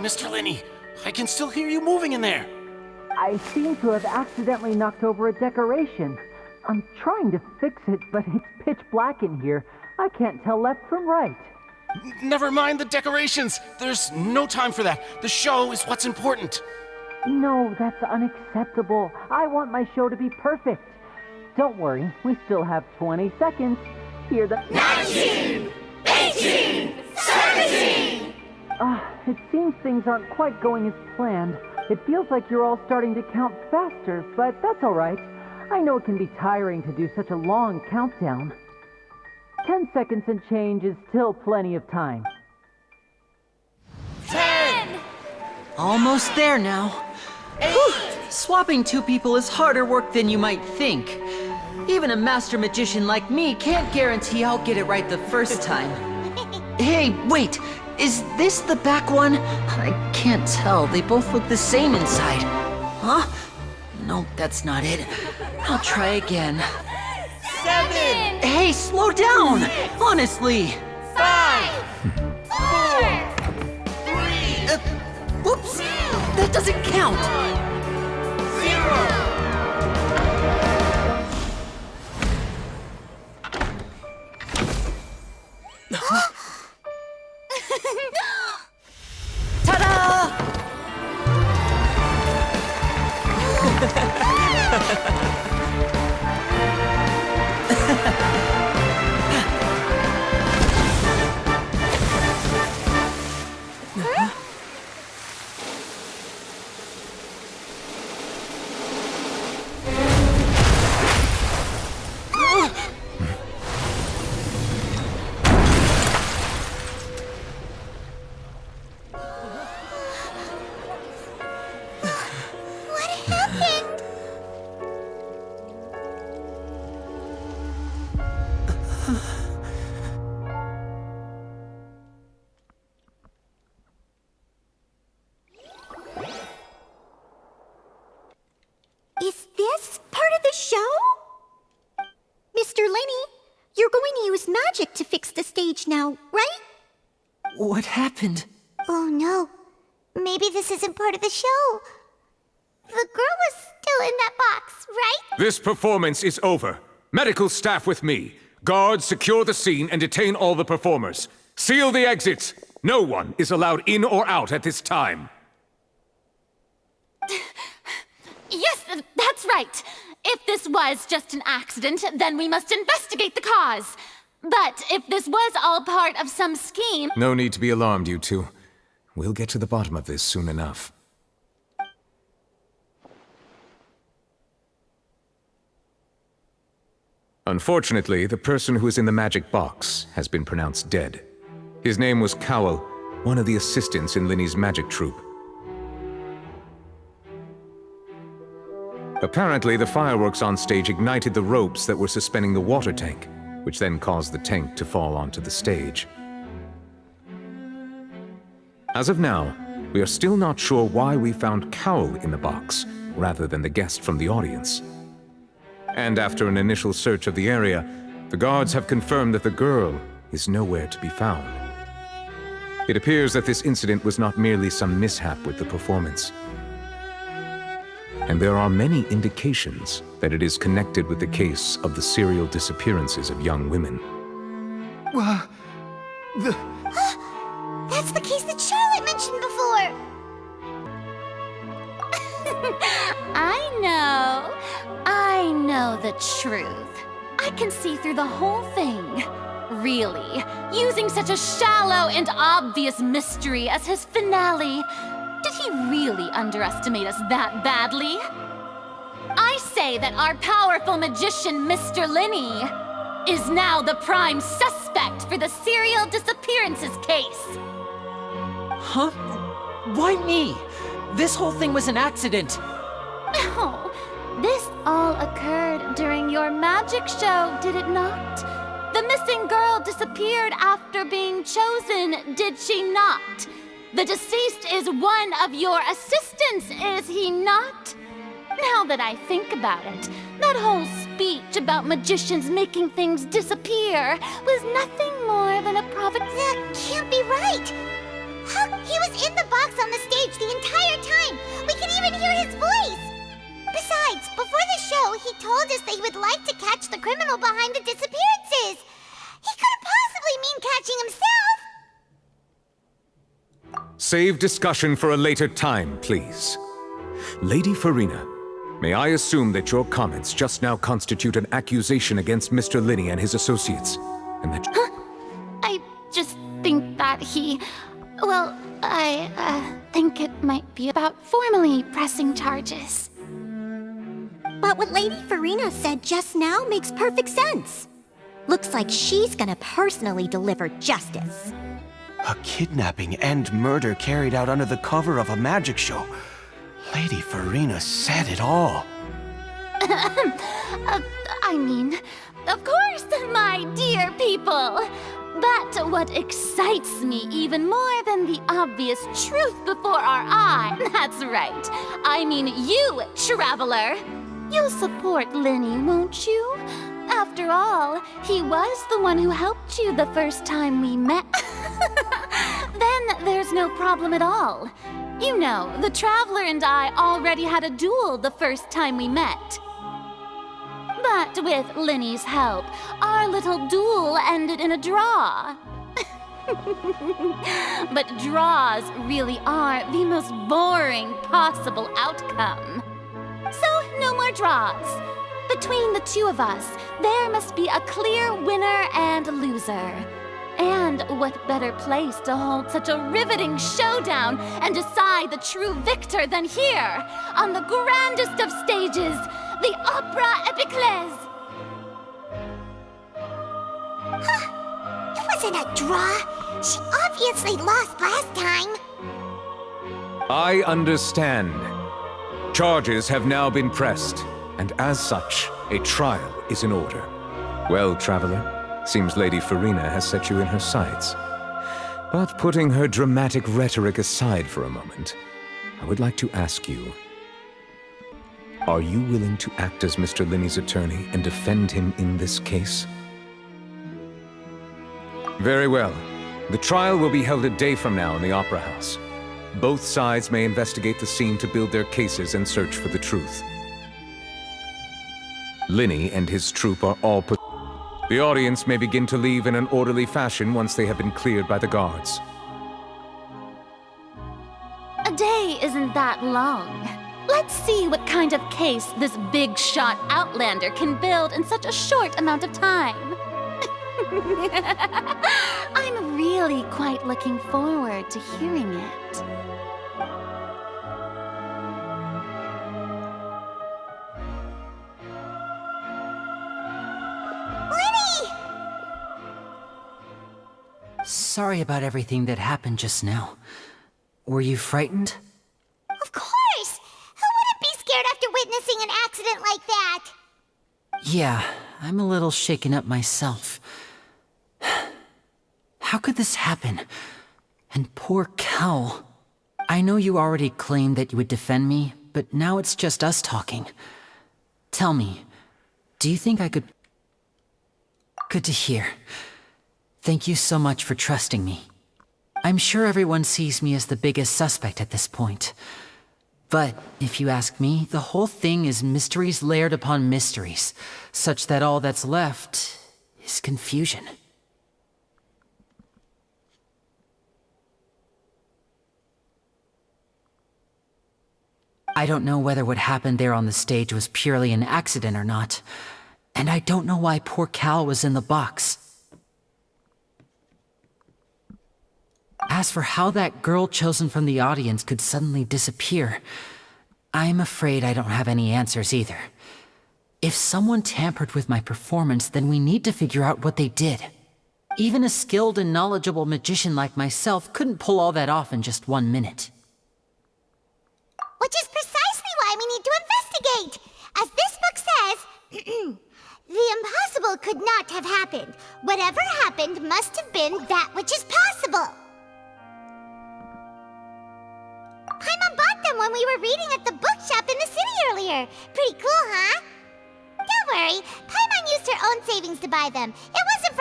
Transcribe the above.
Mr. Linney? I can still hear you moving in there. I seem to have accidentally knocked over a decoration. I'm trying to fix it, but it's pitch black in here. I can't tell left from right. Never mind the decorations. There's no time for that. The show is what's important. No, that's unacceptable. I want my show to be perfect. Don't worry, we still have 20 seconds. Hear the 19, 18, 17! It seems things aren't quite going as planned. It feels like you're all starting to count faster, but that's all right. I know it can be tiring to do such a long countdown. 10 seconds and change is still plenty of time. 10! Almost there now. 8! Whew. Swapping two people is harder work than you might think. Even a master magician like me can't guarantee I'll get it right the first time. Hey, wait! Is this the back one? I can't tell. They both look the same inside. Huh? No, that's not it. I'll try again. 7! Hey, slow down! Honestly! 5! 4! 3! Whoops! That doesn't count! 0! Ta-da! Is this part of the show? Mr. Linney, you're going to use magic to fix the stage now, right? What happened? Oh no, maybe this isn't part of the show. The girl was still in that box, right? This performance is over. Medical staff with me. Guards, secure the scene and detain all the performers. Seal the exits. No one is allowed in or out at this time. Yes, that's right. If this was just an accident, then we must investigate the cause. But if this was all part of some scheme... No need to be alarmed, you two. We'll get to the bottom of this soon enough. Unfortunately, the person who is in the magic box has been pronounced dead. His name was Cowell, one of the assistants in Linney's magic troupe. Apparently, the fireworks on stage ignited the ropes that were suspending the water tank, which then caused the tank to fall onto the stage. As of now, we are still not sure why we found Cowell in the box, rather than the guest from the audience. And after an initial search of the area, the guards have confirmed that the girl is nowhere to be found. It appears that this incident was not merely some mishap with the performance. And there are many indications that it is connected with the case of the serial disappearances of young women. That's the case that Charlotte mentioned before. I know the truth. I can see through the whole thing. Really, using such a shallow and obvious mystery as his finale. Did he really underestimate us that badly? I say that our powerful magician, Mr. Linney, is now the prime suspect for the serial disappearances case. Huh? Why me? This whole thing was an accident. No, this all occurred during your magic show, did it not? The missing girl disappeared after being chosen, did she not? The deceased is one of your assistants, is he not? Now that I think about it, that whole speech about magicians making things disappear was nothing more than a That can't be right. He was in the box on the stage the entire time! We can even hear his voice! Besides, before the show, he told us that he would like to catch the criminal behind the disappearances! He couldn't possibly mean catching himself! Save discussion for a later time, please. Lady Farina, may I assume that your comments just now constitute an accusation against Mr. Linney and his associates, and that... I just think that he... Well, I think it might be about formally pressing charges. But what Lady Farina said just now makes perfect sense. Looks like she's gonna personally deliver justice. A kidnapping and murder carried out under the cover of a magic show. Lady Farina said it all. I mean, of course, my dear people. But what excites me even more than the obvious truth before our eye, that's right. I mean you, traveler. You'll support Linney, won't you? After all, he was the one who helped you the first time we met. Then there's no problem at all. You know, the Traveler and I already had a duel the first time we met. But with Linney's help, our little duel ended in a draw. But draws really are the most boring possible outcome. So, no more draws. Between the two of us, there must be a clear winner and loser. And what better place to hold such a riveting showdown and decide the true victor than here, on the grandest of stages, the Opera Epiclese! It wasn't a draw. She obviously lost last time. I understand. Charges have now been pressed, and as such, a trial is in order. Well, Traveler, seems Lady Farina has set you in her sights. But putting her dramatic rhetoric aside for a moment, I would like to ask you, are you willing to act as Mr. Linney's attorney and defend him in this case? Very well. The trial will be held a day from now in the Opera House. Both sides may investigate the scene to build their cases and search for the truth. Linney and his troupe are all put... The audience may begin to leave in an orderly fashion once they have been cleared by the guards. A day isn't that long. Let's see what kind of case this big-shot Outlander can build in such a short amount of time. I'm really quite looking forward to hearing it. Sorry about everything that happened just now. Were you frightened? Of course! Who wouldn't be scared after witnessing an accident like that? Yeah, I'm a little shaken up myself. How could this happen? And poor Cal. I know you already claimed that you would defend me, but now it's just us talking. Tell me, do you think I could... Good to hear. Thank you so much for trusting me. I'm sure everyone sees me as the biggest suspect at this point. But if you ask me, the whole thing is mysteries layered upon mysteries, such that all that's left is confusion. I don't know whether what happened there on the stage was purely an accident or not, and I don't know why poor Cal was in the box. As for how that girl chosen from the audience could suddenly disappear, I'm afraid I don't have any answers either. If someone tampered with my performance, then we need to figure out what they did. Even a skilled and knowledgeable magician like myself couldn't pull all that off in just 1 minute. Which is precisely why we need to investigate! As this book says, the impossible could not have happened. Whatever happened must have been that which is possible. Paimon bought them when we were reading at the bookshop in the city earlier. Pretty cool, huh? Don't worry, Paimon used her own savings to buy them. It wasn't for